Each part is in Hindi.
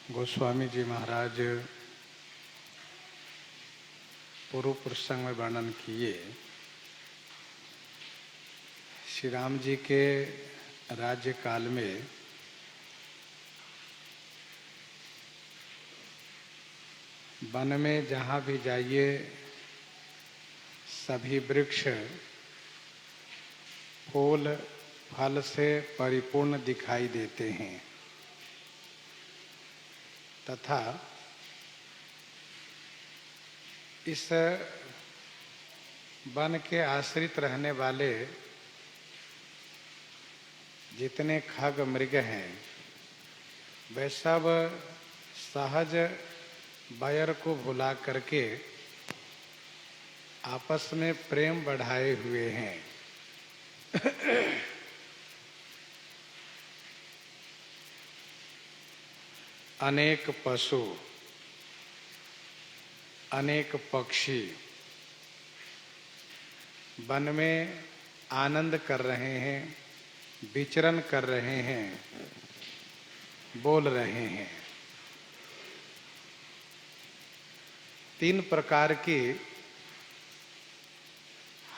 गोस्वामी जी महाराज पूर्व प्रसंग में वर्णन किए श्री राम जी के राज्य काल में वन में जहाँ भी जाइए सभी वृक्ष फूल फल से परिपूर्ण दिखाई देते हैं तथा इस वन के आश्रित रहने वाले जितने खग मृग हैं वे सब सहज बैर को भुला करके आपस में प्रेम बढ़ाए हुए हैं। अनेक पशु अनेक पक्षी वन में आनंद कर रहे हैं, विचरण कर रहे हैं, बोल रहे हैं। तीन प्रकार की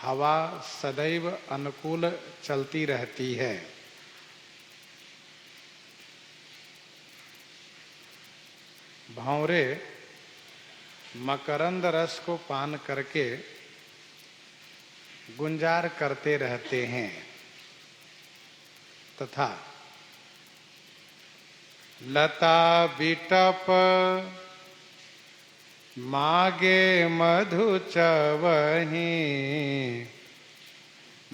हवा सदैव अनुकूल चलती रहती है। भंवरे मकरंद रस को पान करके गुंजार करते रहते हैं तथा लता बिटप मागे मधु चवहि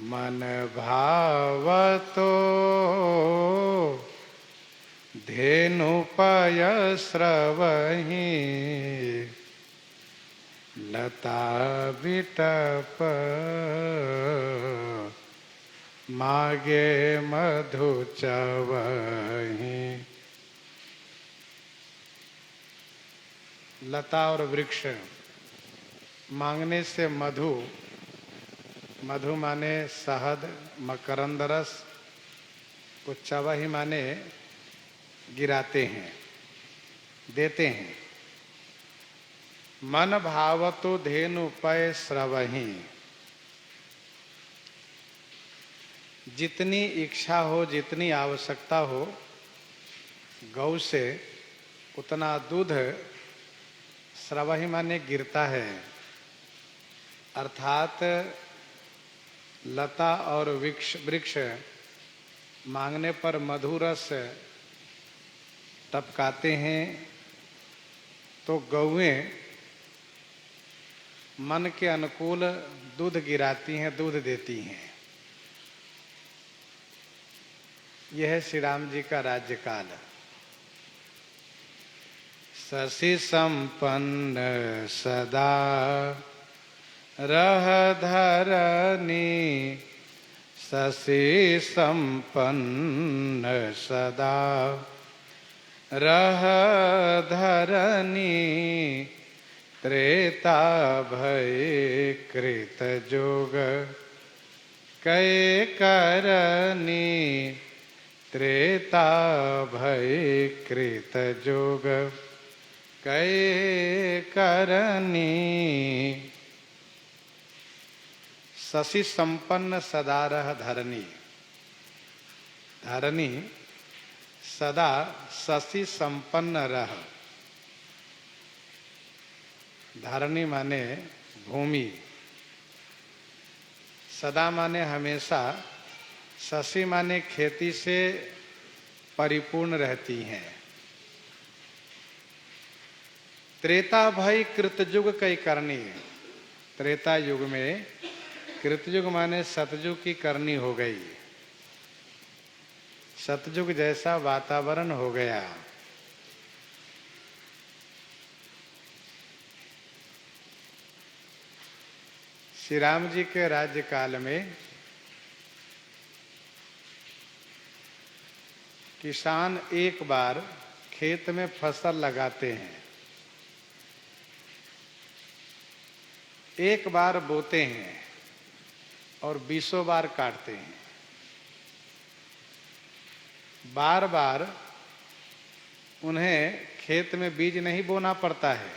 मन भावतो धेनुपय स्रवहि लता बिटप मागे मधु चवहि। लता और वृक्ष मांगने से मधु, मधु माने शहद, मकरंद रस को चवहि माने गिराते हैं, देते हैं। मन भावतो धेनु पय स्रवहि, जितनी इच्छा हो, जितनी आवश्यकता हो, गौ से उतना दूध स्रवहि माने गिरता है। अर्थात लता और वृक्ष मांगने पर मधुरस टपकाते हैं तो गौएं मन के अनुकूल दूध गिराती हैं, दूध देती हैं। यह है श्री राम जी का राज्यकाल। शशि संपन्न सदा रह धरनी, शशि संपन्न सदा रह धरनी, त्रेता भय कृत जोग कै करनी, त्रेता भय कृत जोग कै करनी। शशि संपन्न सदा रह धरनी, धरनी सदा शशि संपन्न रह। धरनी माने भूमि, सदा माने हमेशा, शशि माने खेती से परिपूर्ण रहती हैं। त्रेता भय कृतयुग कई करनी, त्रेता युग में, कृतयुग माने सतयुग की करनी हो गई, सतयुग जैसा वातावरण हो गया। श्री राम जी के राज्य काल में किसान एक बार खेत में फसल लगाते हैं, एक बार बोते हैं और 20 बार काटते हैं। बार बार उन्हें खेत में बीज नहीं बोना पड़ता है।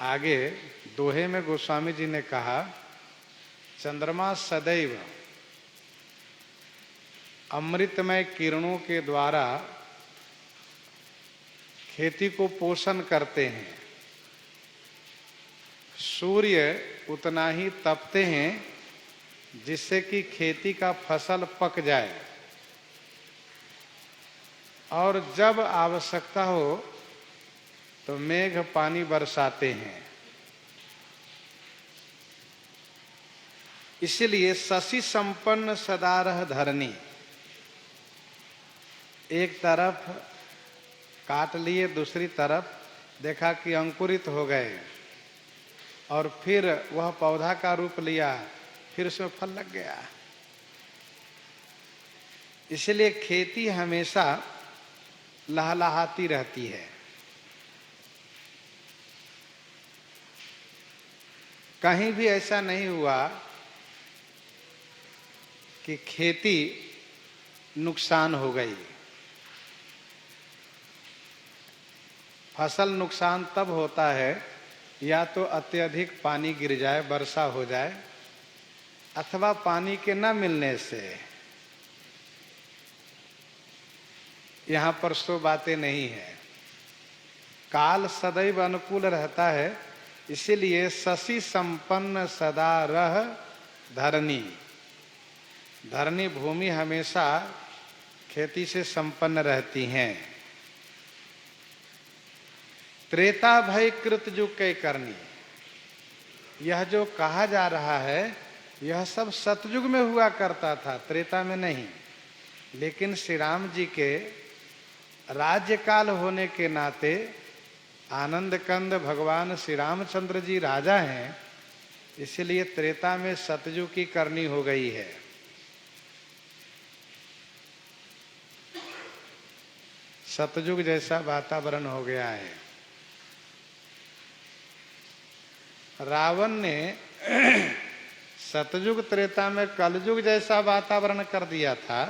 आगे दोहे में गोस्वामी जी ने कहा, चंद्रमा सदैव अमृतमय किरणों के द्वारा खेती को पोषण करते हैं। सूर्य उतना ही तपते हैं जिससे कि खेती का फसल पक जाए, और जब आवश्यकता हो तो मेघ पानी बरसाते हैं। इसलिए शशि संपन्न सदा रह धरनी, एक तरफ काट लिए, दूसरी तरफ देखा कि अंकुरित हो गए, और फिर वह पौधा का रूप लिया, फिर उसमें फल लग गया। इसलिए खेती हमेशा लहलहाती रहती है। कहीं भी ऐसा नहीं हुआ कि खेती नुकसान हो गई। फसल नुकसान तब होता है या तो अत्यधिक पानी गिर जाए, वर्षा हो जाए, अथवा पानी के न मिलने से। यहाँ पर सो बातें नहीं है। काल सदैव अनुकूल रहता है, इसीलिए शशि संपन्न सदा रह धरनी। धरनी भूमि हमेशा खेती से संपन्न रहती हैं। त्रेता भय कृत युग के करनी, यह जो कहा जा रहा है यह सब सतयुग में हुआ करता था, त्रेता में नहीं। लेकिन श्री राम जी के राज्यकाल होने के नाते आनंद कंद भगवान श्री रामचंद्र जी राजा हैं, इसलिए त्रेता में सतयुग की करनी हो गई है। सतयुग जैसा वातावरण हो गया है। रावण ने सतयुग त्रेता में कलयुग जैसा वातावरण कर दिया था।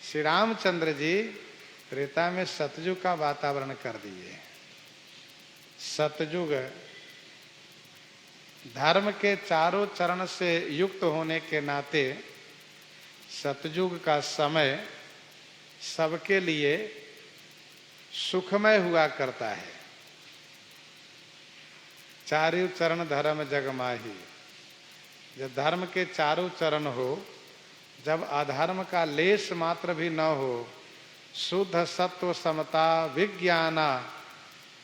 श्री रामचंद्र जी त्रेता में सतयुग का वातावरण कर दिए। सतयुग धर्म के चारों चरण से युक्त होने के नाते सतयुग का समय सबके लिए सुखमय हुआ करता है। चारों चरण धर्म जग माही, जब धर्म के चारों चरण हो, जब अधर्म का लेश मात्र भी न हो, शुद्ध सत्व समता विज्ञाना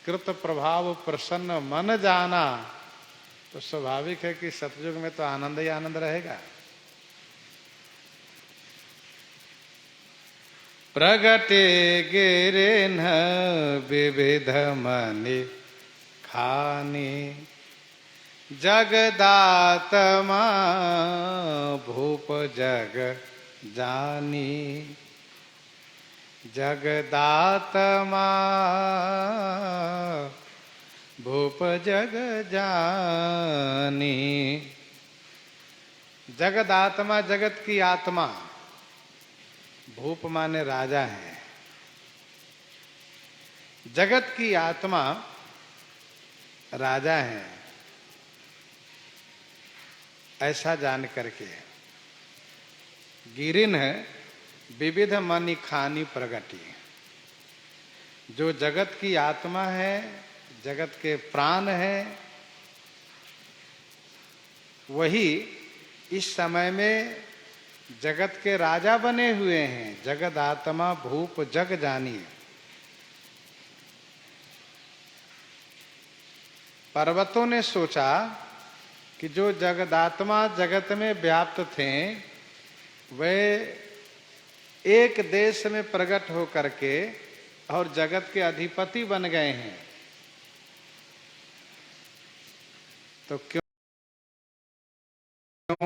कृत प्रभाव प्रसन्न मन जाना, तो स्वाभाविक है कि सतयुग में तो आनंद ही आनंद रहेगा। प्रगटे गिरे न विविध मनि खानी, जगदात्मा भूप जग जानी। जगदात्मा भूप जग जानी। जगदात्मा जगत की आत्मा, भूप माने राजा है। जगत की आत्मा राजा है, ऐसा जान करके गिरिन विविध मनि खानी प्रगति। जो जगत की आत्मा है, जगत के प्राण है, वही इस समय में जगत के राजा बने हुए हैं। जगत आत्मा भूप जग जानी। पर्वतों ने सोचा कि जो जगदात्मा जगत में व्याप्त थे, वे एक देश में प्रकट हो करके और जगत के अधिपति बन गए हैं, तो क्यों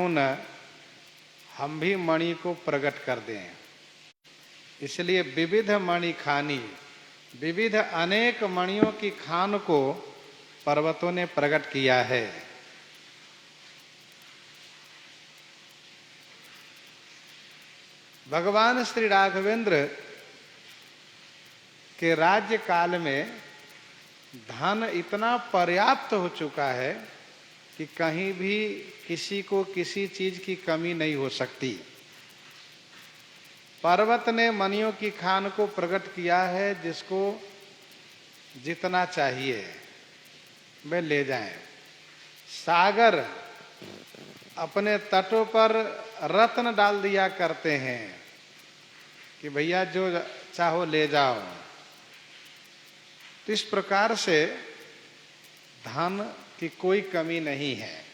न हम भी मणि को प्रकट कर दें। इसलिए विविध मणि खानी, विविध अनेक मणियों की खान को पर्वतों ने प्रकट किया है। भगवान श्री राघवेंद्र के राज्य काल में धन इतना पर्याप्त हो चुका है कि कहीं भी किसी को किसी चीज की कमी नहीं हो सकती। पर्वत ने मणियों की खान को प्रकट किया है, जिसको जितना चाहिए वे ले जाएं। सागर अपने तटों पर रत्न डाल दिया करते हैं कि भैया जो चाहो ले जाओ। तो इस प्रकार से धन की कोई कमी नहीं है।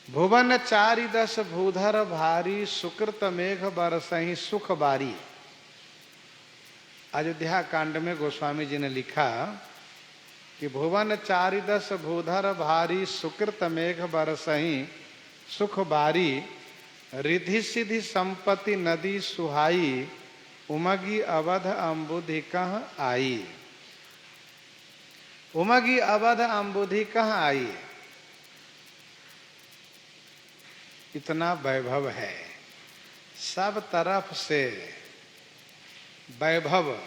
भुवन चारि दस भूधर भारी, सुकृत मेघ बरसहि सुख बारी। अयोध्या कांड में गोस्वामी जी ने लिखा कि भुवन चारि दस भूधर भारी, सुकृत मेघ बरसहि सुख बारी। रिधि सिधि संपत्ति नदी सुहाई, उमगी अवध अम्बुधि कह आई। उमगी अवध अम्बुधि कह आई। इतना वैभव है, सब तरफ से वैभव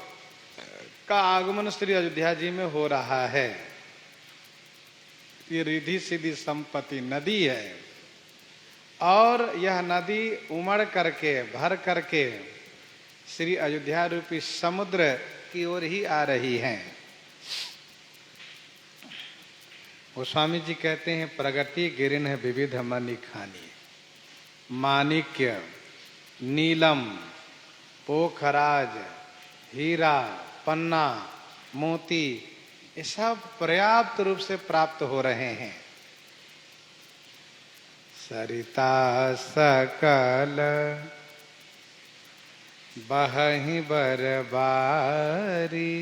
का आगमन श्री अयोध्या जी में हो रहा है। ये रिधि सिद्धि संपत्ति नदी है और यह नदी उमड़ करके भर करके श्री अयोध्या रूपी समुद्र की ओर ही आ रही है। गोस्वामी जी कहते हैं, प्रगति गिरिन है विविध मणि खानी, माणिक्य, नीलम, पोखराज, हीरा, पन्ना, मोती, ये सब पर्याप्त रूप से प्राप्त हो रहे हैं। सरिता सकल बहहि बरबारी,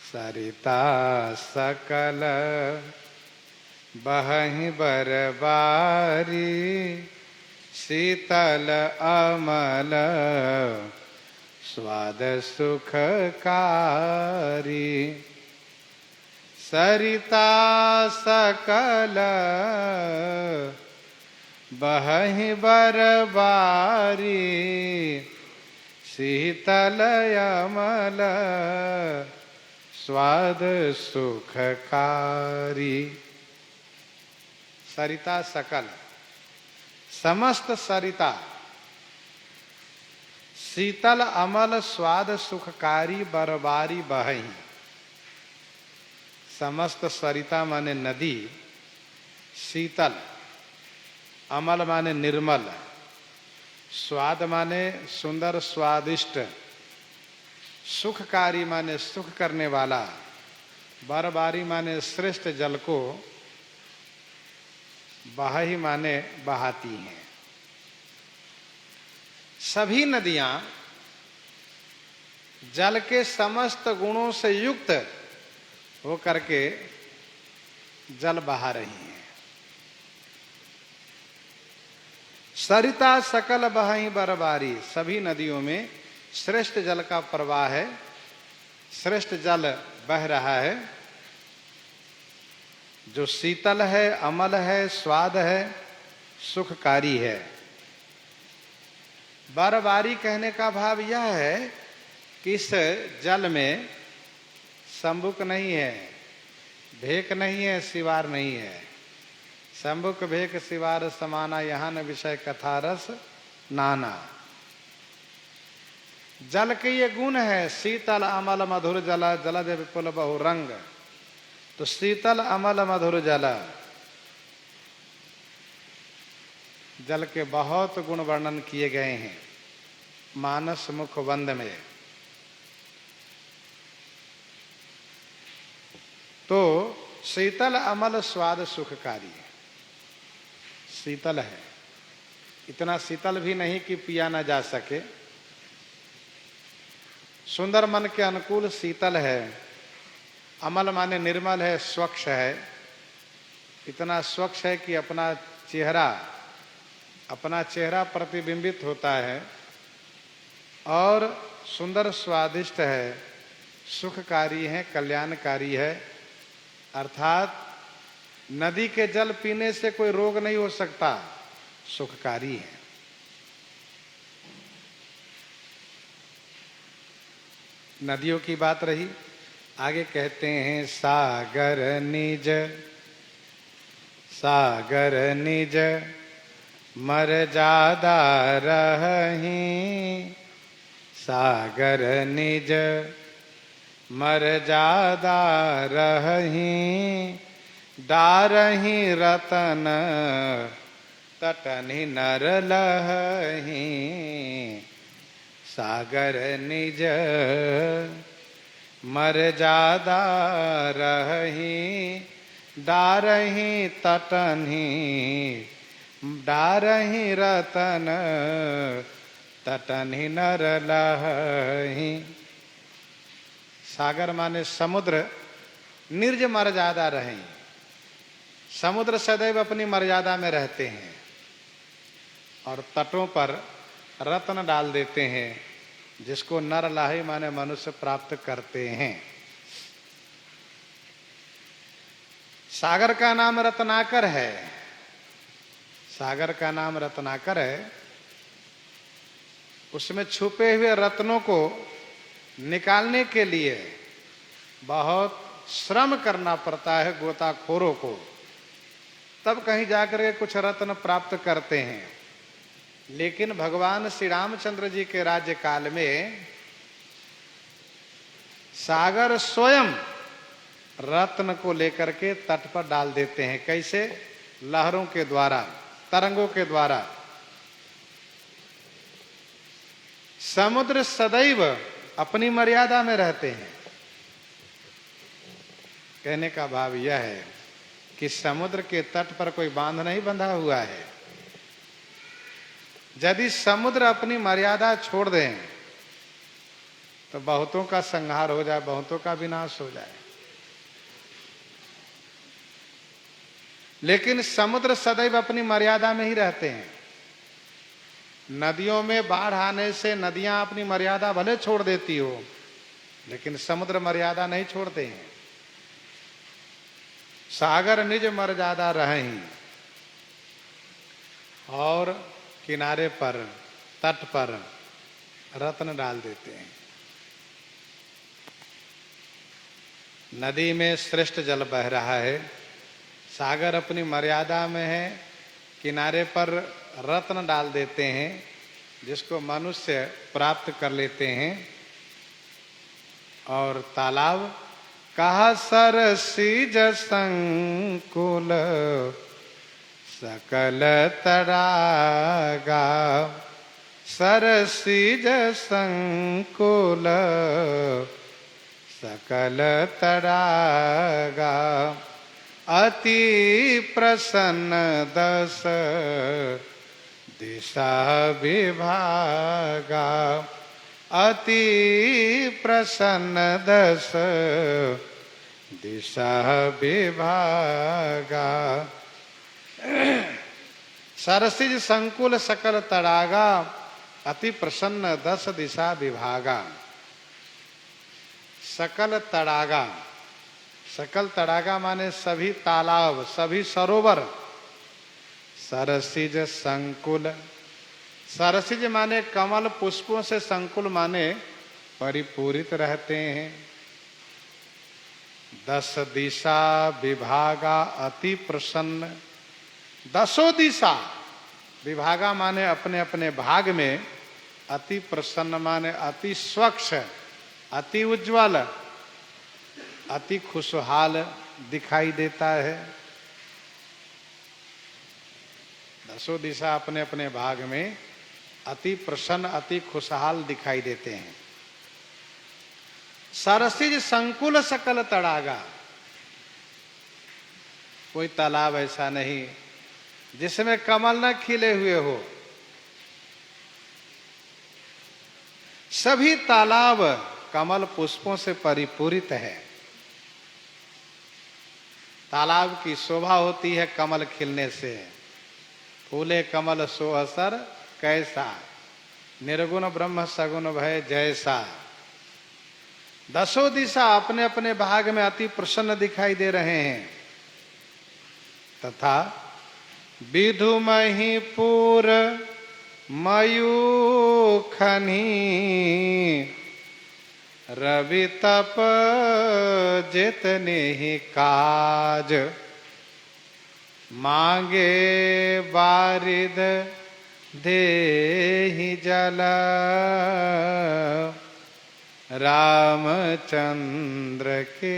सरिता सकल बहहि बरबारी। शीतल अमल स्वाद सुखकारी, सरिता सकल बहहि बरबारी। शीतल अमल स्वाद सुखकारी। सरिता सकल, समस्त सरिता, शीतल अमल स्वाद सुखकारी बरबारी बहहि। समस्त सरिता माने नदी, शीतल, अमल माने निर्मल, स्वाद माने सुंदर स्वादिष्ट, सुखकारी माने सुख करने वाला, बरबारी माने श्रेष्ठ जल को बहहि माने बहाती हैं। सभी नदियां जल के समस्त गुणों से युक्त हो करके जल बहा रही हैं। सरिता सकल बहहि बरबारी, सभी नदियों में श्रेष्ठ जल का प्रवाह है, श्रेष्ठ जल बह रहा है, जो शीतल है, अमल है, स्वाद है, सुखकारी है। बरबारी कहने का भाव यह है कि इस जल में संबुक नहीं है, भेक नहीं है, सिवार नहीं है। संबुक भेक सिवार समाना, यहाँ न विषय कथा रस नाना। जल के ये गुण है, शीतल अमल मधुर जल, जलद विपुल बहु रंग। तो शीतल अमल मधुर जल, जल के बहुत गुण वर्णन किए गए हैं मानस मुख बंद में। तो शीतल अमल स्वाद सुखकारी, शीतल है, इतना शीतल भी नहीं कि पिया न जा सके, सुंदर मन के अनुकूल शीतल है। अमल माने निर्मल है, स्वच्छ है, इतना स्वच्छ है कि अपना चेहरा प्रतिबिंबित होता है, और सुंदर स्वादिष्ट है, सुखकारी है, कल्याणकारी है। अर्थात नदी के जल पीने से कोई रोग नहीं हो सकता, सुखकारी है। नदियों की बात रही, आगे कहते हैं सागर निज मर्यादा रही, सागर निज मर्यादा रही, डारही रतन तटनि नर लही, सागर निज मर्यादा रही, डारही तटनि डारही रतन तटनि नर लही। सागर माने समुद्र, निर्ज मर्यादा रहे, समुद्र सदैव अपनी मर्यादा में रहते हैं और तटों पर रत्न डाल देते हैं, जिसको नर लाही माने मनुष्य प्राप्त करते हैं। सागर का नाम रत्नाकर है, सागर का नाम रत्नाकर है। उसमें छुपे हुए रत्नों को निकालने के लिए बहुत श्रम करना पड़ता है गोताखोरों को, तब कहीं जाकर के कुछ रत्न प्राप्त करते हैं। लेकिन भगवान श्री रामचंद्र जी के राज्य काल में सागर स्वयं रत्न को लेकर के तट पर डाल देते हैं। कैसे? लहरों के द्वारा, तरंगों के द्वारा। समुद्र सदैव अपनी मर्यादा में रहते हैं। कहने का भाव यह है कि समुद्र के तट पर कोई बांध नहीं बंधा हुआ है। यदि समुद्र अपनी मर्यादा छोड़ दें तो बहुतों का संहार हो जाए, बहुतों का विनाश हो जाए। लेकिन समुद्र सदैव अपनी मर्यादा में ही रहते हैं। नदियों में बाढ़ आने से नदियां अपनी मर्यादा भले छोड़ देती हो, लेकिन समुद्र मर्यादा नहीं छोड़ते हैं। सागर निज मर्यादा रहें और किनारे पर, तट पर रत्न डाल देते हैं। नदी में श्रेष्ठ जल बह रहा है, सागर अपनी मर्यादा में है, किनारे पर रत्न डाल देते हैं, जिसको मनुष्य प्राप्त कर लेते हैं। और तालाब कहा सरसीज संकुल सकल तड़ागा, सरसीज संकुल सकल तड़ागा, अति प्रसन्न दस दिशा विभागा, अति प्रसन्न दस दिशा विभागा, सरसिज संकुल सकल तड़ागा, अति प्रसन्न दस दिशा विभागा। सकल तड़ागा, सकल तड़ागा माने सभी तालाब, सभी सरोवर। सरसिज संकुल, सरसिज माने कमल पुष्पों से, संकुल माने परिपूरित रहते हैं। दस दिशा विभागा अति प्रसन्न, दसों दिशा, विभागा माने अपने अपने भाग में, अति प्रसन्न माने अति स्वच्छ, अति उज्ज्वल, अति खुशहाल दिखाई देता है। दसों दिशा अपने अपने भाग में अति प्रसन्न, अति खुशहाल दिखाई देते हैं। सरसिज संकुल सकल तड़ागा, कोई तालाब ऐसा नहीं जिसमें कमल न खिले हुए हो। सभी तालाब कमल पुष्पों से परिपूरित है। तालाब की शोभा होती है कमल खिलने से। फूले कमल सो असर कैसा, निर्गुण ब्रह्म सगुण भय जैसा। दसों दिशा अपने अपने भाग में अति प्रसन्न दिखाई दे रहे हैं, तथा विधु महिपुर मयूखनी रवि तप जितने ही काज मांगे बारिद देहि जल रामचंद्र के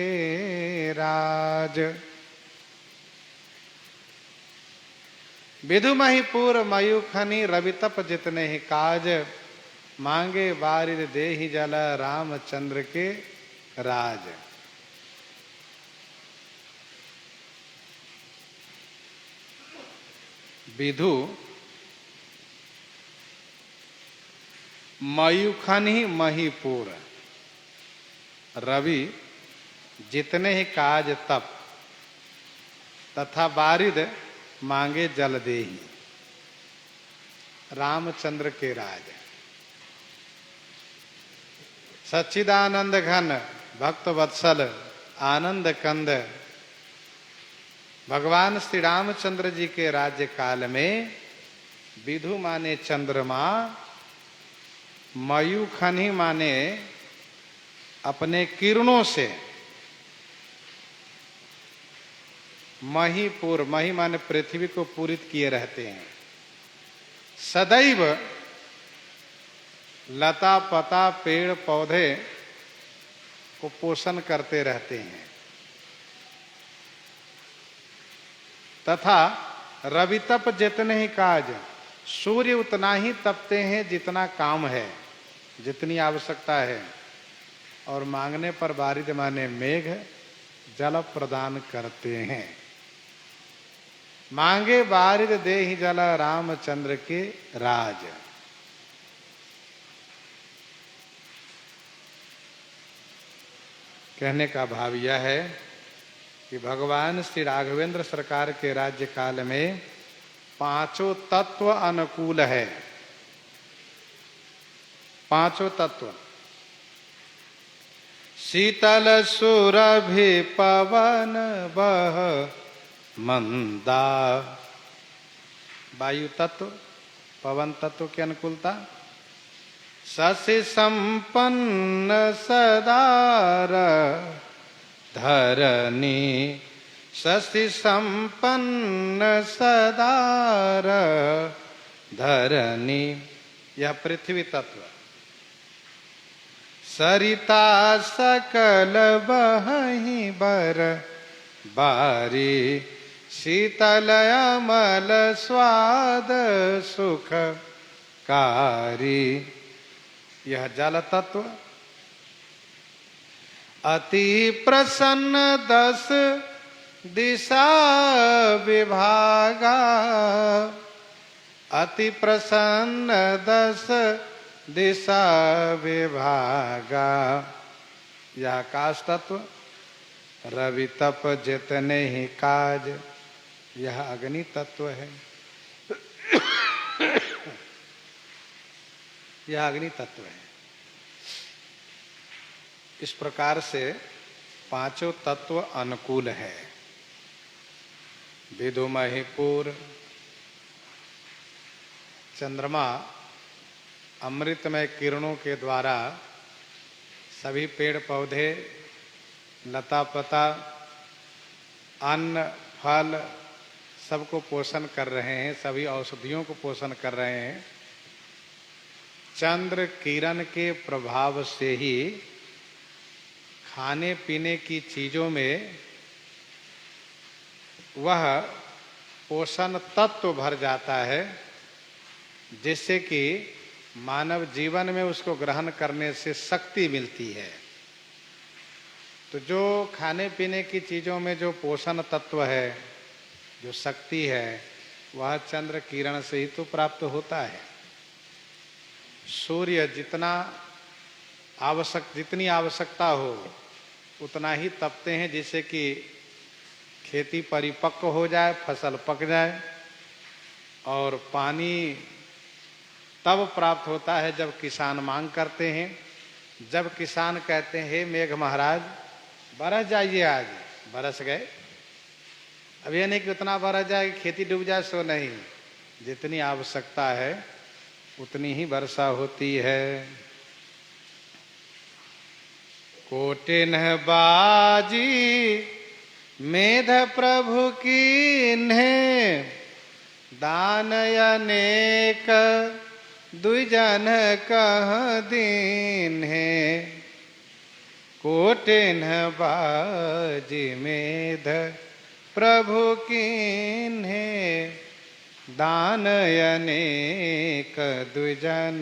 राज। विधु महिपुर मयूखनी रवि तप जितने ही काज मांगे बारिद देहि जल रामचंद्र के राज। विधु मयूखनी महिपुर रवि जितने ही काज तप तथा बारिद मांगे जल देहि रामचंद्र के राज। सच्चिदानंद घन भक्त वत्सल आनंद कंद भगवान श्री रामचंद्र जी के राज्य काल में विधु माने चंद्रमा, मयूखनी माने अपने किरणों से, महीपुर मही माने पृथ्वी को पूरित किए रहते हैं। सदैव लता पता पेड़ पौधे को पोषण करते रहते हैं तथा रवि तप जितने ही काज, सूर्य उतना ही तपते हैं जितना काम है, जितनी आवश्यकता है, और मांगने पर बारिद माने मेघ जल प्रदान करते हैं। मांगे बारिद देहि जल रामचंद्र के राज। कहने का भाव यह है कि भगवान श्री राघवेंद्र सरकार के राज्य काल में पांचों तत्व अनुकूल है। पांचों तत्व शीतल सुरभि पवन बह मंदा, वायु तत्व पवन तत्व की अनुकूलता। शशि संपन्न सदार धरनी, शशि संपन्न सदार धरनी, यह पृथ्वी तत्व। सरिता सकल बहि बर बारी, शीतल अमल स्वाद सुख कारी, यह जल तत्व। अति प्रसन्न दस दिशा विभागा, अति प्रसन्न दस दिशा विभागा, यह आकाश तत्व। रवि तप जितने ही काज, यह अग्नि तत्व है। यह अग्नि तत्व है। इस प्रकार से पांचों तत्व अनुकूल है। विधु महिपुर चंद्रमा अमृतमय किरणों के द्वारा सभी पेड़ पौधे, लता पता, अन्न फल सबको पोषण कर रहे हैं, सभी औषधियों को पोषण कर रहे हैं। चंद्र किरण के प्रभाव से ही खाने पीने की चीजों में वह पोषण तत्व भर जाता है, जिससे कि मानव जीवन में उसको ग्रहण करने से शक्ति मिलती है। तो जो खाने पीने की चीजों में जो पोषण तत्व है, जो शक्ति है, वह चंद्र किरण से ही तो प्राप्त होता है। सूर्य जितनी आवश्यकता हो उतना ही तपते हैं, जिससे कि खेती परिपक्व हो जाए, फसल पक जाए। और पानी तब प्राप्त होता है जब किसान मांग करते हैं, जब किसान कहते हैं हे मेघ महाराज बरस जाइए, आज बरस गए। अब यह नहीं कि उतना बरस जाए कि खेती डूब जाए, सो नहीं, जितनी आवश्यकता है उतनी ही वर्षा होती है। कोटिन बाजी मेध प्रभु कीन्हे, दान अनेक द्विजन कह दीन्हे। कोटिन बाजी मेध प्रभु कीन्हे, दान अनेक द्विजन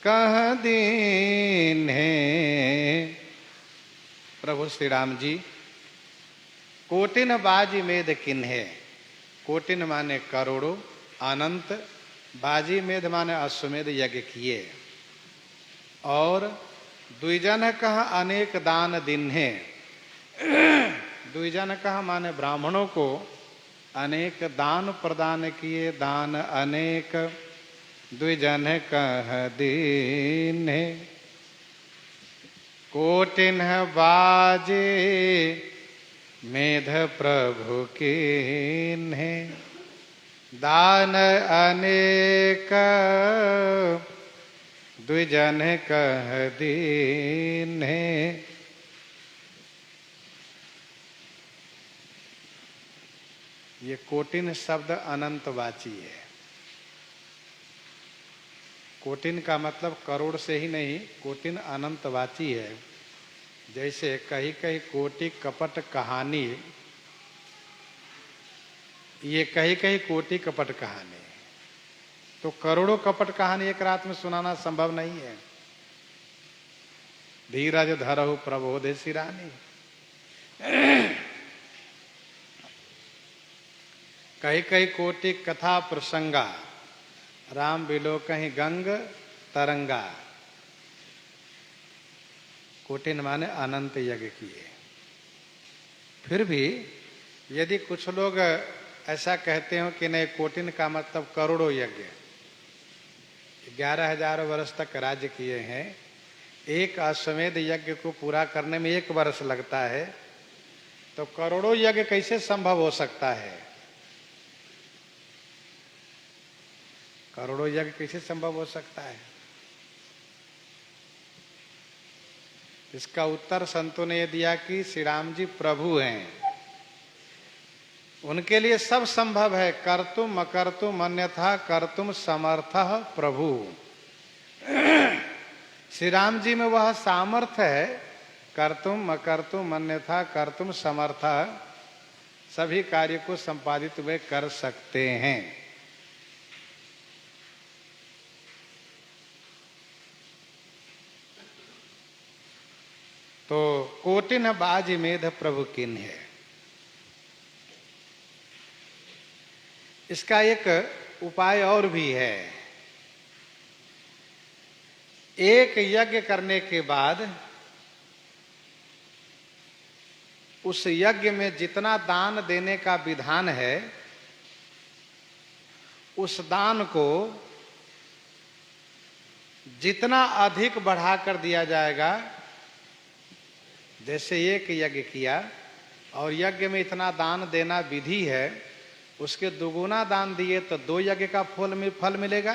कह दीन्हे। प्रभु श्री राम जी कोटिन बाजी मेध किन्हे, कोटिन माने करोड़ों, अनंत, बाजी मेध माने अश्वमेध यज्ञ किए, और द्विजन कह अनेक दान दिन्हे। द्विजन कह माने ब्राह्मणों को अनेक दान प्रदान किए, दान अनेक द्विजन कह दीन्हे। कोटिन बाजे मेध प्रभु कीन्हे, दान अनेक द्विजन कह दीन्हे। ये कोटिन शब्द अनंतवाची है। कोटिन का मतलब करोड़ से ही नहीं, कोटिन अनंतवाची है। जैसे कहीं कहीं कोटि कपट कहानी, ये कहीं कहीं कोटि कपट कहानी, तो करोड़ों कपट कहानी एक रात में सुनाना संभव नहीं है। धीरज धरहु प्रबोधे सिरानी। कहीं कहीं कोटि कथा प्रसंगा, राम बिलो कहीं गंग तरंगा। कोटिन माने अनंत यज्ञ किए। फिर भी यदि कुछ लोग ऐसा कहते हो कि नहीं, कोटिन का मतलब करोड़ों यज्ञ, 11,000 वर्ष तक राज्य किए हैं, एक अश्वमेध यज्ञ को पूरा करने में 1 वर्ष लगता है, तो करोड़ों यज्ञ कैसे संभव हो सकता है? करोड़ों यज्ञ कैसे संभव हो सकता है? इसका उत्तर संतों ने दिया कि श्री राम जी प्रभु हैं, उनके लिए सब संभव है। कर्तुम अकर्तुम अन्यथा कर्तुम समर्थः प्रभु। श्री राम जी में वह सामर्थ्य है, कर्तुम अकर्तुम अन्यथा कर्तुम समर्थः, सभी कार्य को संपादित वे कर सकते हैं। तो कोटिन बाजी मेध प्रभु किन्हे, इसका एक उपाय और भी है। एक यज्ञ करने के बाद उस यज्ञ में जितना दान देने का विधान है, उस दान को जितना अधिक बढ़ाकर दिया जाएगा, जैसे एक यज्ञ किया और यज्ञ में इतना दान देना विधि है, उसके 2 गुना दान दिए तो 2 यज्ञ का फल मिलेगा,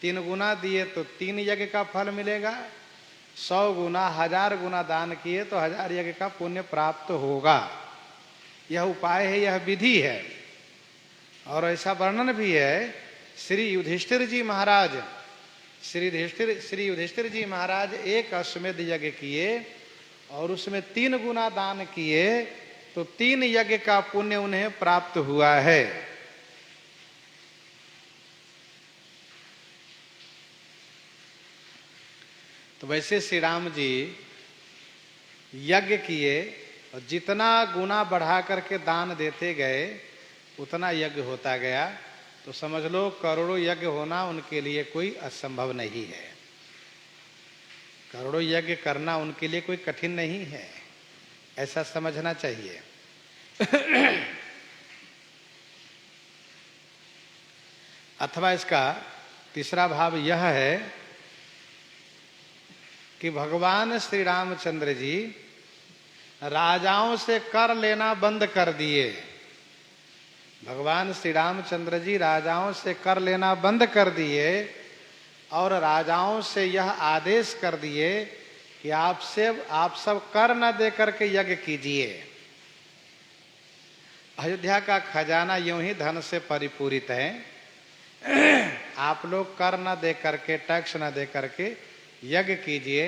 3 गुना दिए तो 3 यज्ञ का फल मिलेगा, 100 गुना 1000 गुना दान किए तो 1000 यज्ञ का पुण्य प्राप्त होगा। यह उपाय है, यह विधि है। और ऐसा वर्णन भी है। श्री युधिष्ठिर जी महाराज एक अश्वमेध यज्ञ किए और उसमें 3 गुना दान किए तो 3 यज्ञ का पुण्य उन्हें प्राप्त हुआ है। तो वैसे श्री राम जी यज्ञ किए और जितना गुना बढ़ा करके दान देते गए उतना यज्ञ होता गया। तो समझ लो करोड़ों यज्ञ होना उनके लिए कोई असंभव नहीं है। करोड़ों यज्ञ करना उनके लिए कोई कठिन नहीं है, ऐसा समझना चाहिए। अथवा इसका तीसरा भाव यह है कि भगवान श्री रामचंद्र जी राजाओं से कर लेना बंद कर दिए। भगवान श्री रामचंद्र जी राजाओं से कर लेना बंद कर दिए और राजाओं से यह आदेश कर दिए कि आप सब कर न दे करके यज्ञ कीजिए। अयोध्या का खजाना यूं ही धन से परिपूरित है, आप लोग कर न दे करके, टैक्स न दे करके यज्ञ कीजिए।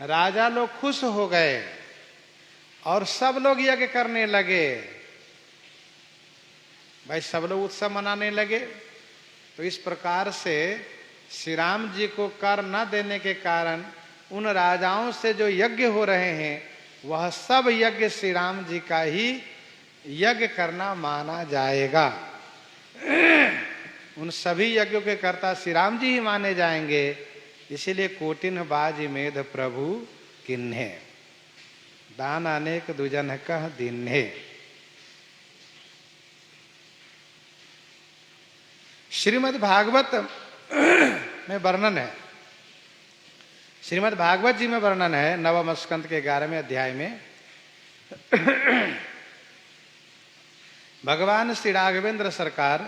राजा लोग खुश हो गए और सब लोग यज्ञ करने लगे। भाई सब लोग उत्सव मनाने लगे। तो इस प्रकार से श्री राम जी को कर न देने के कारण उन राजाओं से जो यज्ञ हो रहे हैं वह सब यज्ञ श्री राम जी का ही यज्ञ करना माना जाएगा। उन सभी यज्ञों के कर्ता श्री राम जी ही माने जाएंगे। इसीलिए कोटिन बाज मेध प्रभु किन्हे, दान अनेक दुजन कह दिन्हे। श्रीमद् भागवत में वर्णन है, श्रीमद् भागवत जी में वर्णन है नवम स्कंद के 11वें अध्याय में। भगवान श्री राघवेंद्र सरकार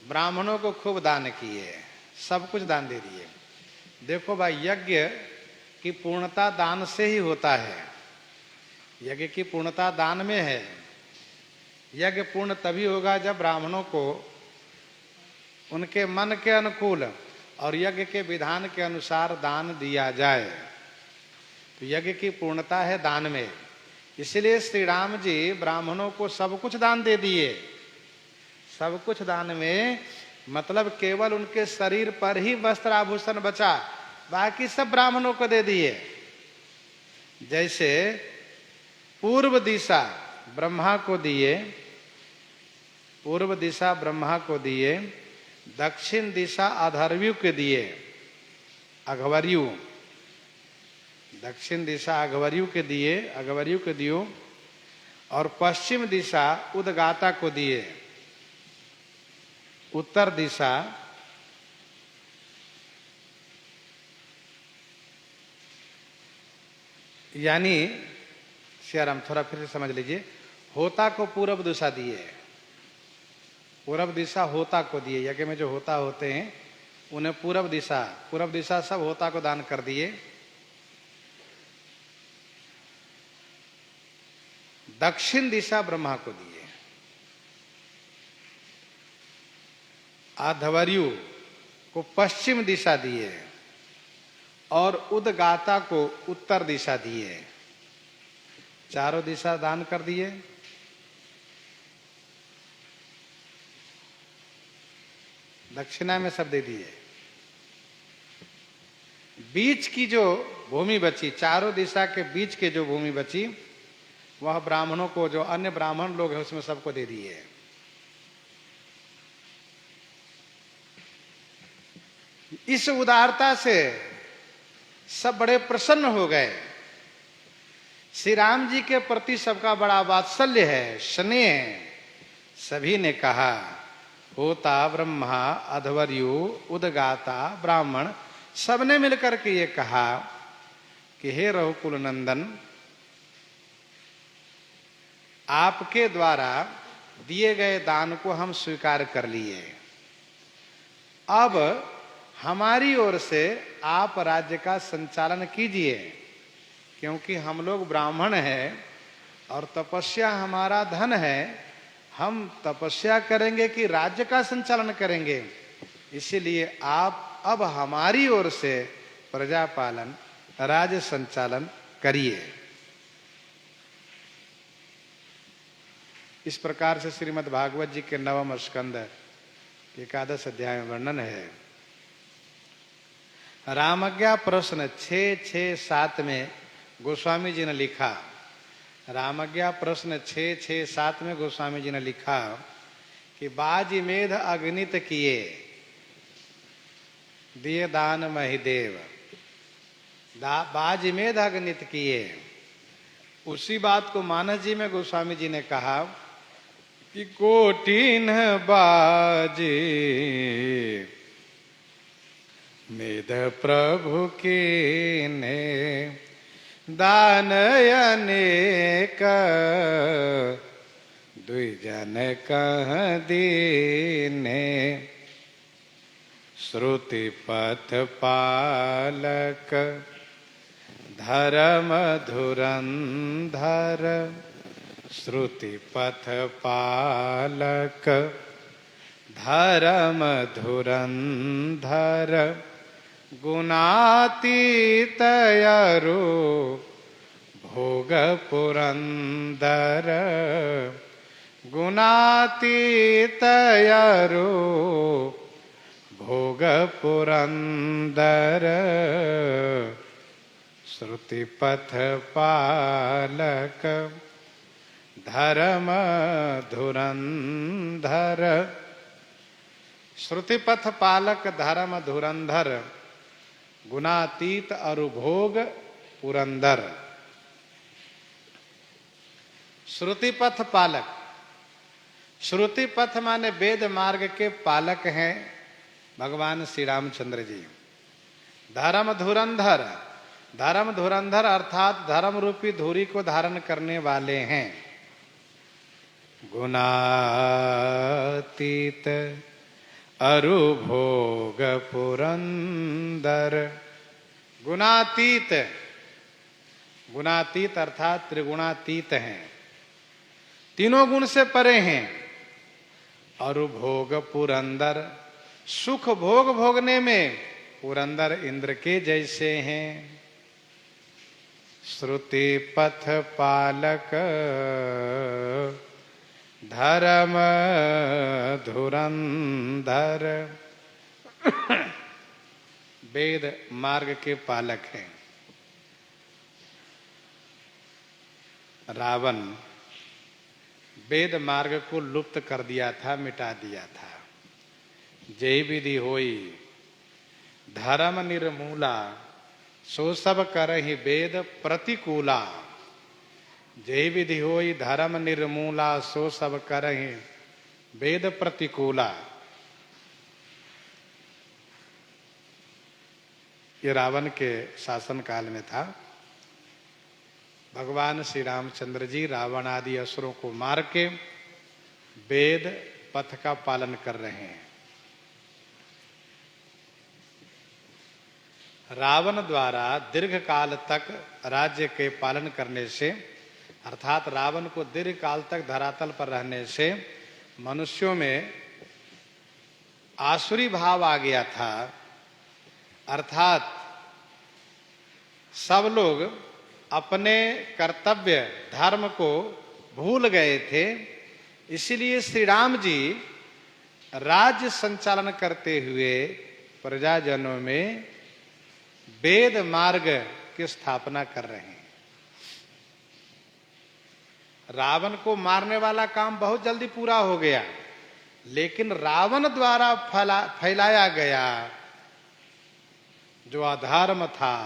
ब्राह्मणों को खूब दान किए, सब कुछ दान दे दिए। देखो भाई, यज्ञ की पूर्णता दान से ही होता है। यज्ञ की पूर्णता दान में है। यज्ञ पूर्ण तभी होगा जब ब्राह्मणों को उनके मन के अनुकूल और यज्ञ के विधान के अनुसार दान दिया जाए। तो यज्ञ की पूर्णता है दान में। इसलिए श्री राम जी ब्राह्मणों को सब कुछ दान दे दिए। सब कुछ दान में मतलब केवल उनके शरीर पर ही वस्त्र आभूषण बचा, बाकी सब ब्राह्मणों को दे दिए। जैसे पूर्व दिशा ब्रह्मा को दिए, पूर्व दिशा ब्रह्मा को दिए, दक्षिण दिशा अधर्व्यू के दिए, अघवर्यु, दक्षिण दिशा अघवर्यु के दिए, अघवर्यु के दियो, और पश्चिम दिशा उदगाता को दिए, उत्तर दिशा यानी श्याराम थोड़ा फिर से समझ लीजिए, होता को पूर्व दिशा दिए, पूर्व दिशा होता को दिए। यज्ञ में जो होता होते हैं उन्हें पूर्व दिशा सब होता को दान कर दिए। दक्षिण दिशा ब्रह्मा को दिए, अधवर्यु को पश्चिम दिशा दिए और उदगाता को उत्तर दिशा दिए। चारों दिशा दान कर दिए। दक्षिणा में सब दे दिए। बीच की जो भूमि बची, चारों दिशा के बीच के जो भूमि बची, वह ब्राह्मणों को, जो अन्य ब्राह्मण लोग हैं उसमें सबको दे दिए। इस उदारता से सब बड़े प्रसन्न हो गए। श्री राम जी के प्रति सबका बड़ा वात्सल्य है, स्नेह। सभी ने कहा, होता ब्रह्मा अधवर्यु उदगाता ब्राह्मण, सबने मिलकर के ये कहा कि हे रघुकुल नंदन, आपके द्वारा दिए गए दान को हम स्वीकार कर लिए। अब हमारी ओर से आप राज्य का संचालन कीजिए, क्योंकि हम लोग ब्राह्मण हैं और तपस्या हमारा धन है। हम तपस्या करेंगे कि राज्य का संचालन करेंगे, इसीलिए आप अब हमारी ओर से प्रजा पालन, राज्य संचालन करिए। इस प्रकार से श्रीमद् भागवत जी के नवम स्कंद 11 अध्याय में वर्णन है। रामज्ञा प्रश्न 6-6-7 में गोस्वामी जी ने लिखा, रामज्ञा प्रश्न 6-6-7 में गोस्वामी जी ने लिखा कि बाजीमेध अग्नित किए, दिए दान महिदेव। बाजीमेध अग्नित किए, उसी बात को मानस जी में गोस्वामी जी ने कहा कि कोटिन बाजी मेध प्रभु के ने दान अनेक द्विजन कह दीने श्रुति पथ पालक धर्म धुरंधर श्रुति पथ पालक धर्म धुरंधर गुणातीत अरु भोग पुरंदर गुणातीत अरु भोग पुरंदर श्रुति पथ पालक धर्म धुरंधर श्रुति पथ पालक धर्म धुरंधर गुणातीत अरु भोग पुरंदर। श्रुति पथ पालक, श्रुति पथ माने वेद मार्ग के पालक हैं भगवान श्री रामचंद्र जी। धर्म धुरंधर, धर्म धुरंधर अर्थात धर्म रूपी धुरी को धारण करने वाले हैं। गुणातीत अरु भोग पुरंदर, गुणातीत, गुणातीत अर्थात त्रिगुणातीत हैं, तीनों गुण से परे हैं। अरु भोग पुरंदर, सुख भोग भोगने में पुरंदर इंद्र के जैसे हैं। श्रुति पथ पालक धर्म धुरंधर वेद मार्ग के पालक हैं। रावण वेद मार्ग को लुप्त कर दिया था, मिटा दिया था। जय विधि होई धर्म निर्मूला सो सब करहि वेद प्रतिकूला। जय विधि होई धर्म निर्मूला सो सब करहि वेद प्रतिकूला। ये रावण के शासन काल में था। भगवान श्री रामचंद्र जी रावण आदि असुरों को मार के वेद पथ का पालन कर रहे हैं। रावण द्वारा दीर्घ काल तक राज्य के पालन करने से, अर्थात रावण को दीर्घ काल तक धरातल पर रहने से मनुष्यों में आसुरी भाव आ गया था। अर्थात सब लोग अपने कर्तव्य धर्म को भूल गए थे। इसलिए श्री राम जी राज्य संचालन करते हुए प्रजाजनों में वेद मार्ग की स्थापना कर रहे हैं। रावण को मारने वाला काम बहुत जल्दी पूरा हो गया, लेकिन रावण द्वारा फैलाया गया जो अधर्म था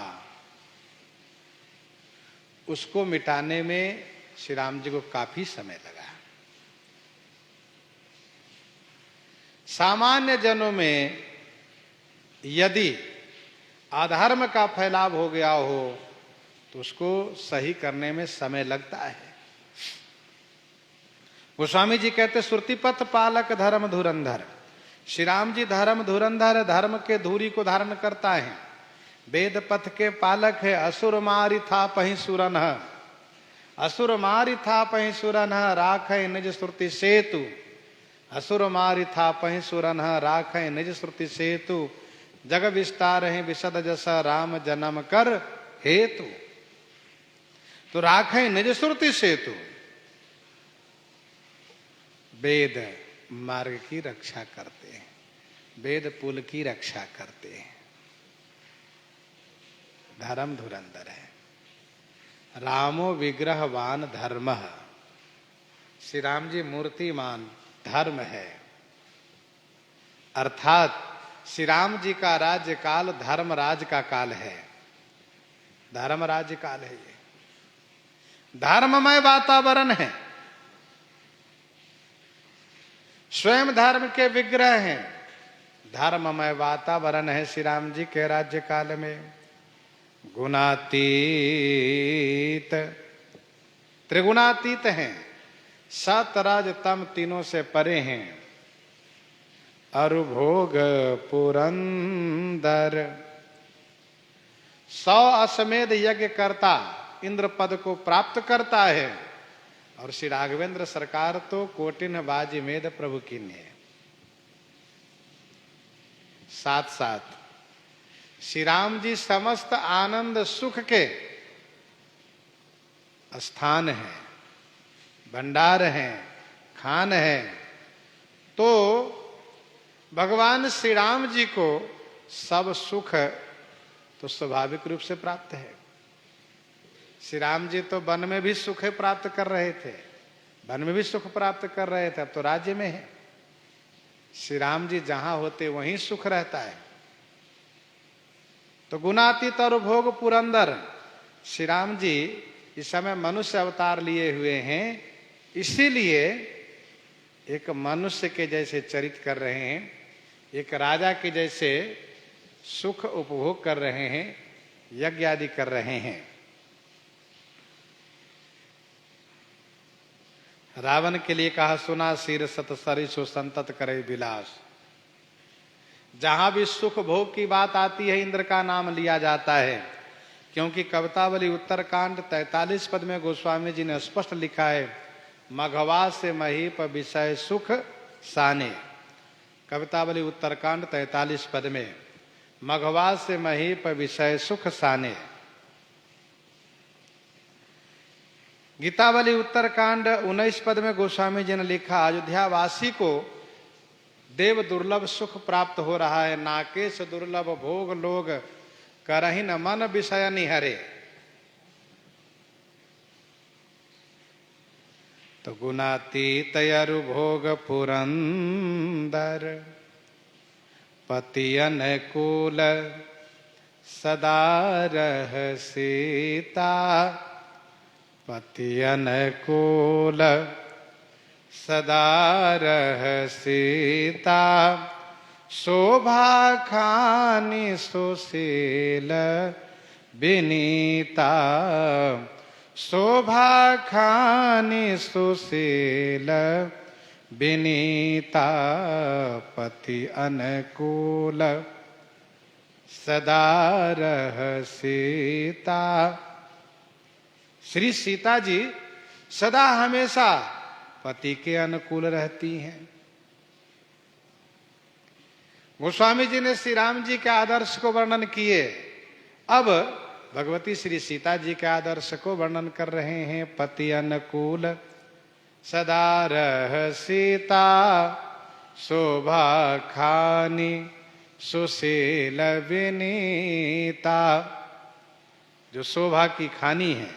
उसको मिटाने में श्री राम जी को काफी समय लगा। सामान्य जनों में यदि अधर्म का फैलाव हो गया हो तो उसको सही करने में समय लगता है। गोस्वामी जी कहते श्रुति पथ पालक धर्म धुरंधर। श्री राम जी धर्म धुरंधर, धर्म के धुरी को धारण करता है। वेद पथ के पालक है। असुर मारि था पहि सुरन, असुर मारि था पहि सुरन राख निज श्रुति सेतु। असुर मारि था पहि सुरन राख निज श्रुति सेतु। जग विस्तार है विशद जस राम जन्म कर हेतु। तो राख निज श्रुति सेतु, वेद मार्ग की रक्षा करते हैं, वेद पुल की रक्षा करते हैं। धर्म धुरंधर है। रामो विग्रहवान धर्म, श्री राम जी मूर्तिमान धर्म है। अर्थात श्री राम जी का राज्य काल धर्मराज का काल है। धर्मराज काल है ये, धर्ममय वातावरण है। स्वयं धर्म के विग्रह हैं। धर्ममय वातावरण है श्री राम जी के राज्य काल में। गुणातीत, त्रिगुणातीत हैं। सतराज तम तीनों से परे हैं, अरुभोग पुरंदर। 100 अश्वमेध यज्ञ करता इंद्र पद को प्राप्त करता है, और श्री राघवेंद्र सरकार तो कोटिन बाजीमेद प्रभु कीन्य है। साथ साथ श्री राम जी समस्त आनंद सुख के स्थान है, भंडार हैं, खान है। तो भगवान श्री राम जी को सब सुख तो स्वाभाविक रूप से प्राप्त है। श्री राम जी तो वन में भी सुख प्राप्त कर रहे थे, वन में भी सुख प्राप्त कर रहे थे, अब तो राज्य में है। श्री राम जी जहां होते वहीं सुख रहता है। तो गुणातीत और भोग पुरंदर, श्री राम जी इस समय मनुष्य अवतार लिए हुए हैं, इसीलिए एक मनुष्य के जैसे चरित कर रहे हैं, एक राजा के जैसे सुख उपभोग कर रहे हैं, यज्ञ आदि कर रहे हैं। रावण के लिए कहा सुना सिर सत सरिसु संतत करे विलास। जहां भी सुख भोग की बात आती है इंद्र का नाम लिया जाता है, क्योंकि कवितावली उत्तरकांड 43 पद में गोस्वामी जी ने स्पष्ट लिखा है, मघवा से महीप विषय सुख साने। कवितावली उत्तरकांड 43 पद में, मघवा से महीप विषय सुख साने। गीतावली उत्तरकांड 19 पद में गोस्वामी जी ने लिखा, अयोध्या वासी को देव दुर्लभ सुख प्राप्त हो रहा है, नाकेश दुर्लभ भोग लोग करहि न मन विषय निहरे। तो गुणातीत अरु भोग पुरंदर, पति अनुकूल सदा रह सीता। पति अनुकूल सदा रह सीता, शोभा खानी सुशील विनीता। शोभा खानी सुशील विनीता, पति अनुकूल सदा रह सीता। श्री सीता जी सदा हमेशा पति के अनुकूल रहती हैं। गोस्वामी जी ने श्री राम जी के आदर्श को वर्णन किए, अब भगवती श्री सीता जी के आदर्श को वर्णन कर रहे हैं। पति अनुकूल सदा रह सीता, शोभा खानी सुशील विनीता। जो शोभा की खानी है,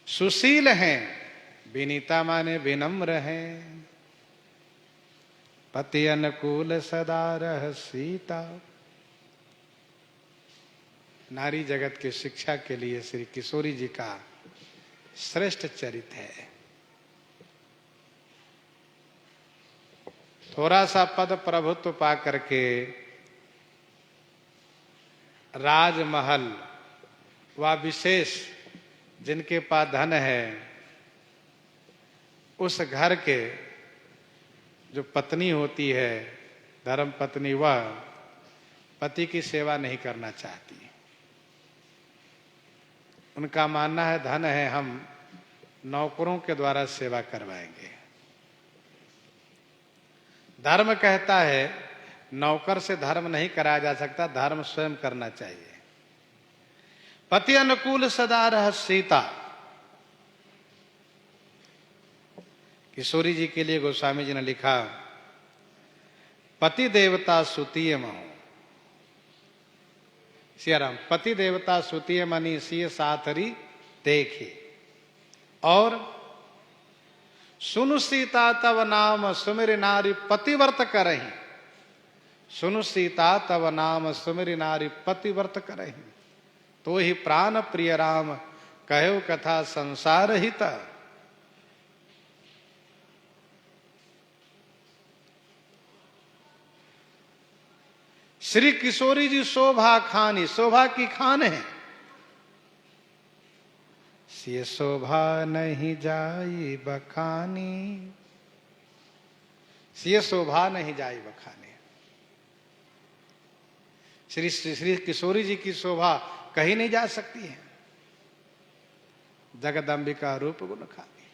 सुशील हैं, विनीता माने विनम्र हैं। पति अनुकूल सदा रह सीता। नारी जगत की शिक्षा के लिए श्री किशोरी जी का श्रेष्ठ चरित्र है। थोड़ा सा पद प्रभुत्व पा करके राजमहल व विशेष जिनके पास धन है, उस घर के जो पत्नी होती है, धर्म पत्नी, वह पति की सेवा नहीं करना चाहती। उनका मानना है धन है, हम नौकरों के द्वारा सेवा करवाएंगे। धर्म कहता है नौकर से धर्म नहीं कराया जा सकता, धर्म स्वयं करना चाहिए। पति अनुकूल सदा रह सीता। किशोरी जी के लिए गोस्वामी जी ने लिखा, पति देवता सुतीय महो। सियाराम, पति देवता सुतीय मनी सिय साथरी देखे। और सुनु सीता तव नाम सुमिर नारी पतिव्रत करहि। सुनु सीता तव नाम सुमिर नारी पतिव्रत करहि। तो ही प्राण प्रिय राम कहो कथा संसार हित। श्री किशोरी जी शोभा खानी, शोभा की खान है। सिय शोभा नहीं जाई बखानी, सिय शोभा नहीं जाई बखानी। श्री श्री किशोरी जी की शोभा कहीं नहीं जा सकती है। जगदम्बिका रूप गुण खानी।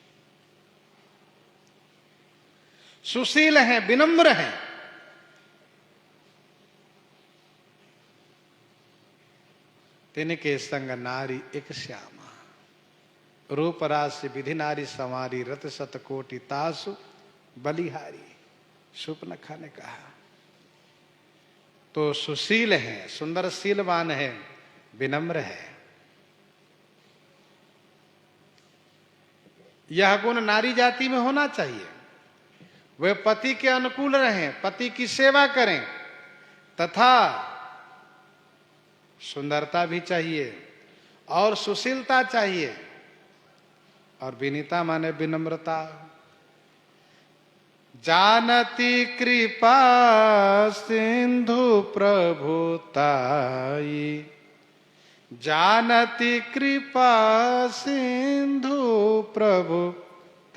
सुशील हैं, विनम्र हैं, तिनके संग नारी एक श्यामा, रूप राशि विधि नारी संवारी, रत शतकोटि तासु बलिहारी। सुपनखा ने कहा तो सुशील है, सुंदर शीलवान है, विनम्र है। यह गुण नारी जाति में होना चाहिए। वे पति के अनुकूल रहें, पति की सेवा करें, तथा सुंदरता भी चाहिए और सुशीलता चाहिए। और विनीता माने विनम्रता। जानती कृपा सिंधु प्रभुताई, जानती कृपा सिंधु प्रभुताई,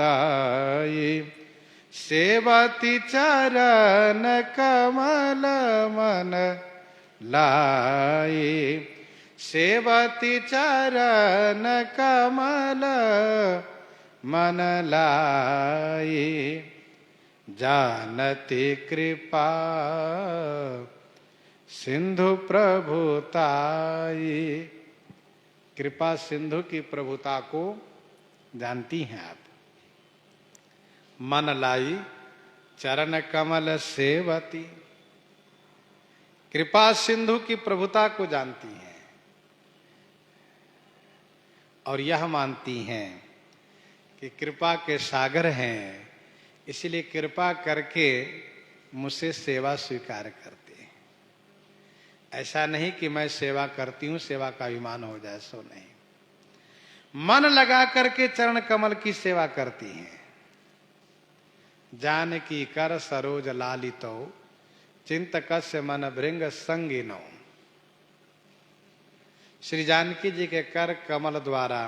सेवती चरण कमल मन लाई, सेवती चरण कमल मन लाई, जानती कृपा सिंधु प्रभुताई। कृपा सिंधु की प्रभुता को जानती हैं आप। मन लाई चरण कमल सेवती, कृपा सिंधु की प्रभुता को जानती हैं और यह मानती हैं कि कृपा के सागर हैं, इसलिए कृपा करके मुझसे सेवा स्वीकार करते हैं। ऐसा नहीं कि मैं सेवा करती हूं, सेवा का अभिमान हो जाए, सो नहीं। मन लगा करके चरण कमल की सेवा करती हैं। जानकी कर सरोज लालितो, चिंतकस्य मन भृंग संगिनो। श्री जानकी जी के कर कमल द्वारा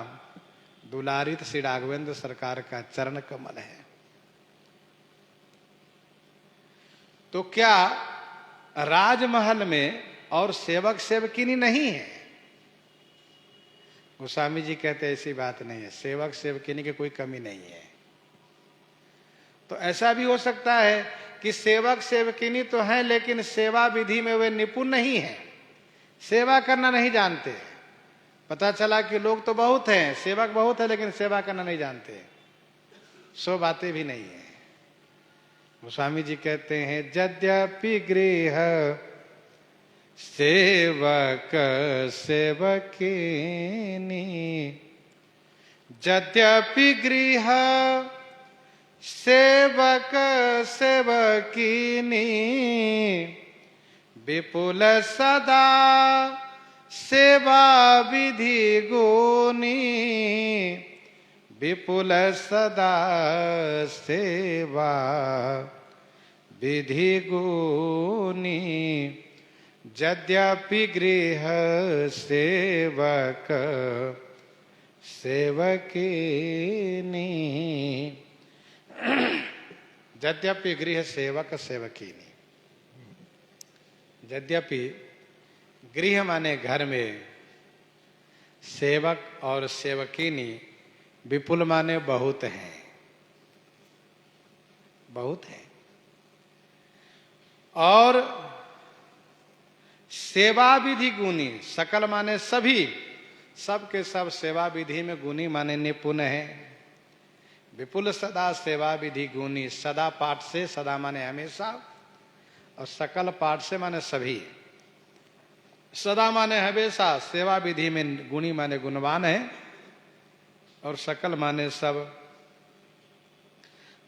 दुलारित श्री राघवेंद्र सरकार का चरण कमल है। तो क्या राजमहल में और सेवक सेवकिनी नहीं है? गोस्वामी जी कहते ऐसी बात नहीं है, सेवक सेवकिनी की कोई कमी नहीं है। तो ऐसा भी हो सकता है कि सेवक सेवकिनी तो हैं, लेकिन सेवा विधि में वे निपुण नहीं हैं, सेवा करना नहीं जानते। पता चला कि लोग तो बहुत हैं, सेवक बहुत है, लेकिन सेवा करना नहीं जानते। सो बातें भी नहीं है। गोस्वामी जी कहते हैं यद्यपि गृह सेवक सेवकिनी, यद्यपि गृह सेवक सेवकिनी, विपुल सदा सेवा विधि गुनी, विपुल सदा सेवा विधि गुनी, यद्यपि गृह सेवक सेवकिनी, यद्यपि गृह सेवक सेवकिनी। यद्यपि गृह माने घर में, सेवक और सेवकिनी विपुल माने बहुत हैं, बहुत हैं। और सेवा विधि गुणी, सकल माने सभी, सब के सब सेवा विधि में गुणी माने निपुण है। विपुल सदा सेवा विधि गुणी, सदा पाठ से, सदा माने हमेशा, और सकल पाठ से माने सभी। सदा माने हमेशा, सेवा विधि में गुणी माने गुणवान है, और सकल माने सब।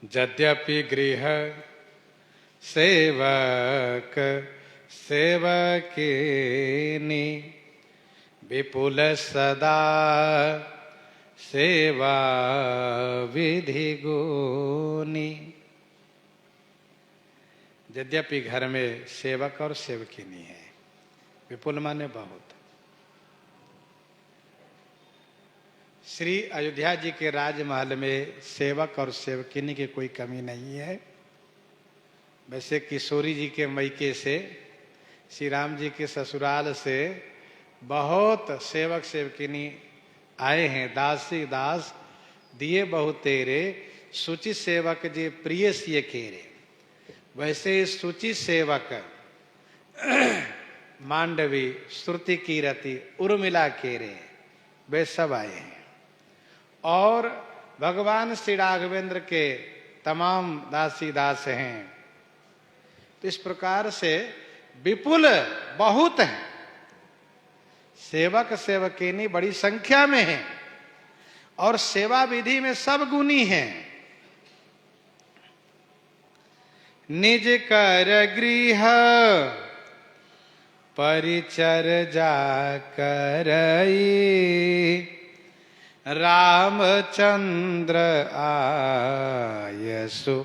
यद्यपि गृह सेवक सेवकिनी, विपुल सदा सेवा विधि गुणी। यद्यपि घर में सेवक और सेवकिनी है, विपुल माने बहुत, श्री अयोध्या जी के राजमहल में सेवक और सेवकिनी की कोई कमी नहीं है। वैसे किशोरी जी के मैके से, श्री राम जी के ससुराल से बहुत सेवक सेवकिनी आए हैं। दासी दास दिए बहु तेरे, सूची सेवक जे प्रिय सिय केरे। वैसे सूची सेवक मांडवी, श्रुति कीरति, उर्मिला केरे, वे सब आए हैं। और भगवान श्री राघवेंद्र के तमाम दासी दास हैं। तो इस प्रकार से विपुल बहुत हैं, सेवक सेवकिनी बड़ी संख्या में हैं और सेवा विधि में सब गुणी हैं। निज कर गृह परिचर्या करई, रामचंद्र आयसु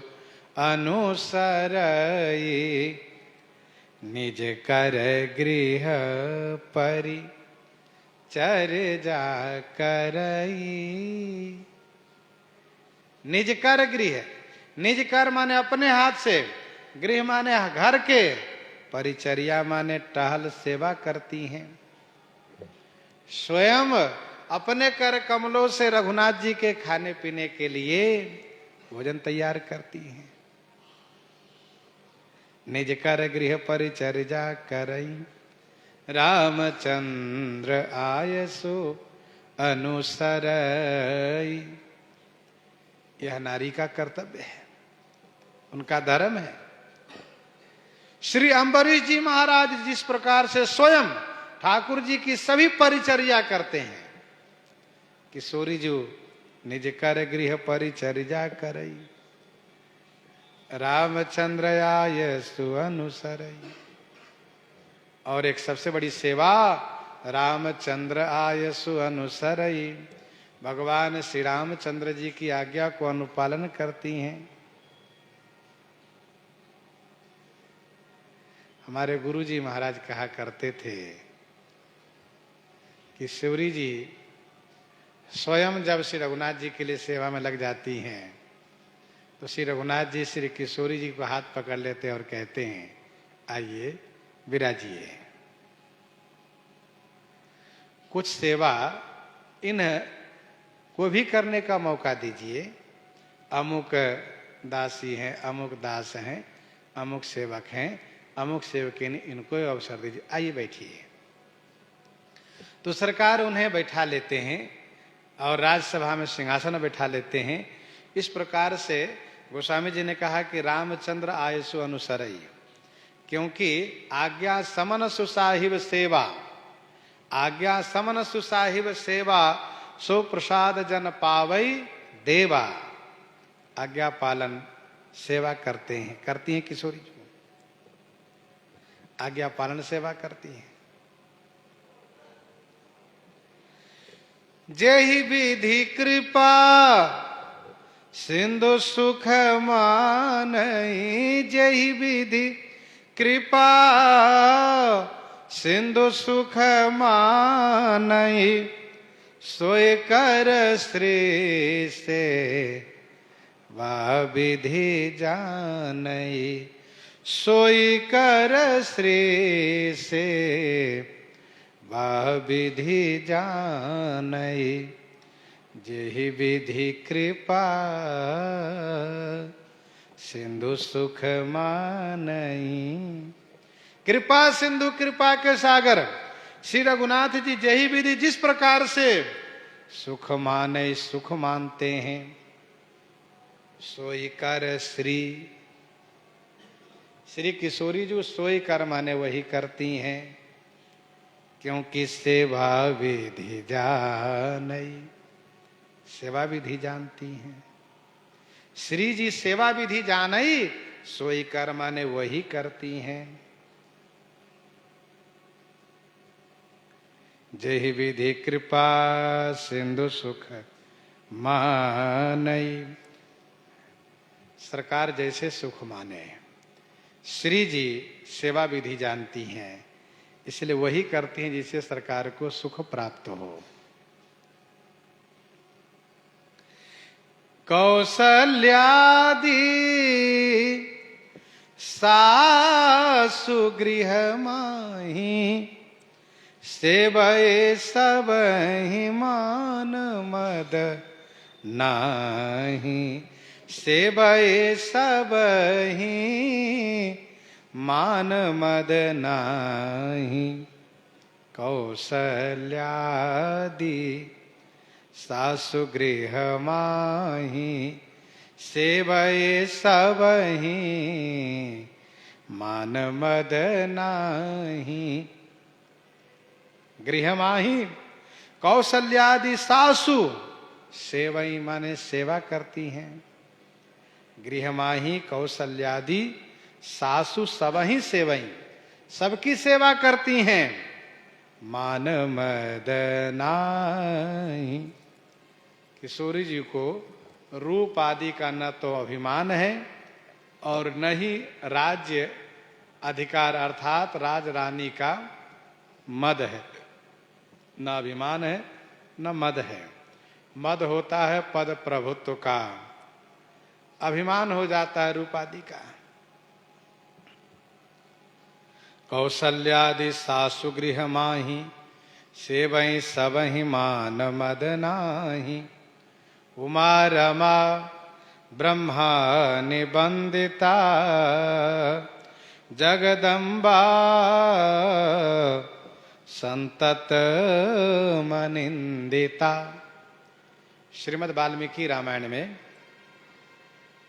अनुसरई। निज कर गृह परिचर्या करई। निज कर गृह, निज कर माने अपने हाथ से, गृह माने घर के, परिचर्या माने टहल सेवा करती हैं। स्वयं अपने कर कमलों से रघुनाथ जी के खाने पीने के लिए भोजन तैयार करती हैं। निज कर गृह परिचर्या करई, रामचंद्र आयसु अनुसरई। यह नारी का कर्तव्य है, उनका धर्म है। श्री अम्बरीश जी महाराज जिस प्रकार से स्वयं ठाकुर जी की सभी परिचर्या करते हैं, किशोरी जी निज कर गृह परिचर्या करई, रामचंद्र आयसु अनुसरई। और एक सबसे बड़ी सेवा, रामचंद्र आयसु अनुसरई, भगवान श्री रामचंद्र जी की आज्ञा को अनुपालन करती हैं। हमारे गुरु जी महाराज कहा करते थे कि शिवरी जी स्वयं जब श्री रघुनाथ जी के लिए सेवा में लग जाती हैं तो श्री रघुनाथ जी श्री किशोरी जी को हाथ पकड़ लेते हैं और कहते हैं, आइए विराजिए। कुछ सेवा इन को भी करने का मौका दीजिए। अमुक दासी हैं, अमुक दास हैं, अमुक सेवक हैं, अमुक सेवकिन, इनको अवसर दीजिए, आइए बैठिए। तो सरकार उन्हें बैठा लेते हैं और राज्यसभा में सिंहासन बैठा लेते हैं। इस प्रकार से गोस्वामी जी ने कहा कि रामचंद्र आयसु अनुसरई, क्योंकि आज्ञा समन सुसाहिब सेवा, आज्ञा समन सुसाहिब सेवा, सो प्रसाद जन पावई देवा। आज्ञा पालन सेवा करते हैं, करती हैं किशोरी जी, आज्ञा पालन सेवा करती हैं। जेहि विधि कृपा सिंधु सुख मानई, जेहि विधि कृपा सिंधु सुख मानई, सोय कर श्री से वा विधि जानई, सोई कर श्री से वा विधि जानई, जेहि विधि कृपा सिंधु सुख मानई। कृपा सिंधु, कृपा के सागर श्री रघुनाथ जी जेहि विधि जिस प्रकार से सुख माने, सुख मानते हैं, सोई कर श्री, श्री किशोरी जो सोई कर माने वही करती हैं, क्योंकि सेवा विधि जानई, सेवा विधि जानती हैं। श्री जी सेवा विधि जानई, सोई कर माने वही करती हैं। जेहि विधि कृपा सिंधु सुख मानई, सरकार जैसे सुख माने, श्री जी सेवा विधि जानती हैं, इसलिए वही करती हैं जिससे सरकार को सुख प्राप्त हो। कौसल्यादि सासु गृह माही सेवये सबहि मान मद नाही सेवये सबहि मान मद नाही कौसल्यादि सासु गृह माही सेवये सबहि मान मद नाही। गृह माही कौशल्यादि सासु सेवई माने सेवा करती हैं। गृह माही कौशल्यादि सासु सबहि सेवई सबकी सेवा करती हैं। मान मद नाही किशोरी जी को रूप आदि का न तो अभिमान है और न ही राज्य अधिकार अर्थात राज रानी का मद है। न अभिमान है न मद है। मद होता है पद प्रभुत्व का, अभिमान हो जाता है रूप आदि का। कौशल्यादि सासु गृह माही सेवई सबहि मान मद नाही उमा रमा ब्रह्मा निबंदिता जगदम्बा संतत मनिंदिता। श्रीमद् वाल्मीकि रामायण में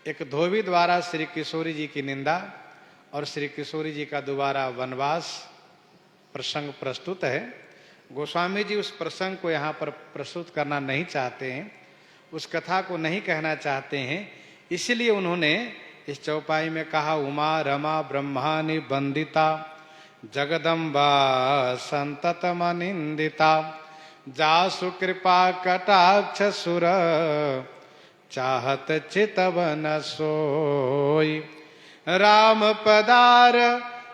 एक धोबी द्वारा श्री किशोरी जी की निंदा और श्री किशोरी जी का दोबारा वनवास प्रसंग प्रस्तुत है। गोस्वामी जी उस प्रसंग को यहाँ पर प्रस्तुत करना नहीं चाहते हैं, उस कथा को नहीं कहना चाहते हैं, इसलिए उन्होंने इस चौपाई में कहा उमा रमा ब्रह्मानि बंदिता जगदम्बा संतत मनिंदिता जासु कृपा कटाक्ष सुर चाहत चितवन सोई राम पदार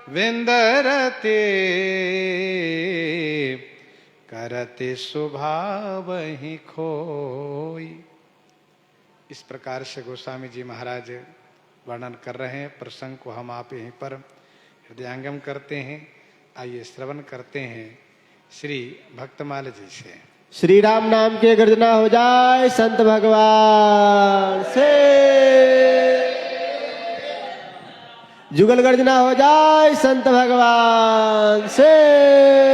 विंदरते करते स्वभाव ही खोई। इस प्रकार से गोस्वामी जी महाराज वर्णन कर रहे हैं। प्रसंग को हम आप यहीं पर हृदयांगम करते हैं। आइए श्रवण करते हैं श्री भक्तमाल जी से। श्री राम नाम के गर्जना हो जाए संत भगवान से, जुगल गर्जना हो जाए संत भगवान से।